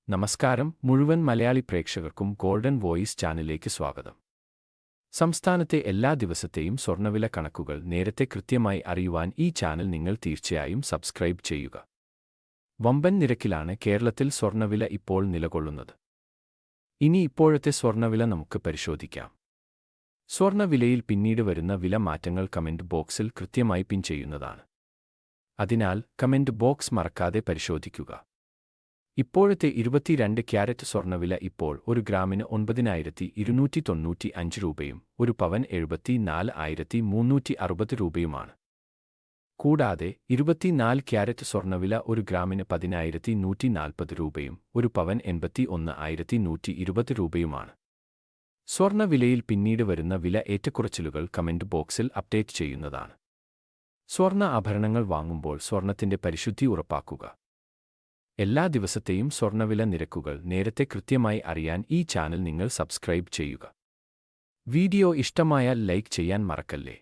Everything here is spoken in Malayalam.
നമസ്കാരം, മുഴുവൻ മലയാളി പ്രേക്ഷകർക്കും ഗോൾഡൻ വോയിസ് ചാനലിലേക്ക് സ്വാഗതം. സംസ്ഥാനത്തെ എല്ലാ ദിവസത്തെയും സ്വർണ്ണവില കണക്കുകൾ നേരത്തെ കൃത്യമായി അറിയുവാൻ ഈ ചാനൽ നിങ്ങൾ തീർച്ചയായും സബ്സ്ക്രൈബ് ചെയ്യുക. വമ്പൻ നിരക്കിലാണ് കേരളത്തിൽ സ്വർണ്ണവില ഇപ്പോൾ നിലകൊള്ളുന്നത്. ഇനി ഇപ്പോഴത്തെ സ്വർണ്ണവില നമുക്ക് പരിശോധിക്കാം. സ്വർണ്ണവിലയിൽ പിന്നീട് വരുന്ന വില മാറ്റങ്ങൾ കമന്റ് ബോക്സിൽ കൃത്യമായി പിൻ ചെയ്യുന്നതാണ്. അതിനാൽ കമന്റ് ബോക്സ് മറക്കാതെ പരിശോധിക്കുക. ഇപ്പോഴത്തെ 22 ക്യാരറ്റ് സ്വർണ്ണവില ഇപ്പോൾ ഒരു ഗ്രാമിന് 9,295 രൂപയും ഒരു പവൻ 74,360 രൂപയുമാണ്. കൂടാതെ 24 ക്യാരറ്റ് സ്വർണ്ണവില ഒരു ഗ്രാമിന് 10,140 രൂപയും ഒരു പവൻ 81,120 രൂപയുമാണ്. സ്വർണ്ണവിലയിൽ പിന്നീട് വരുന്ന വില ഏറ്റക്കുറച്ചിലുകൾ കമന്റ് ബോക്സിൽ അപ്ഡേറ്റ് ചെയ്യുന്നതാണ്. സ്വർണ്ണ ആഭരണങ്ങൾ വാങ്ങുമ്പോൾ സ്വർണ്ണത്തിന്റെ പരിശുദ്ധി ഉറപ്പാക്കുക. എല്ലാ ദിവസത്തെയും സ്വർണ്ണവില നിരക്കുകൾ നേരത്തെ കൃത്യമായി അറിയാൻ ഈ ചാനൽ നിങ്ങൾ സബ്സ്ക്രൈബ് ചെയ്യുക. വീഡിയോ ഇഷ്ടമായാൽ ലൈക്ക് ചെയ്യാൻ മറക്കല്ലേ.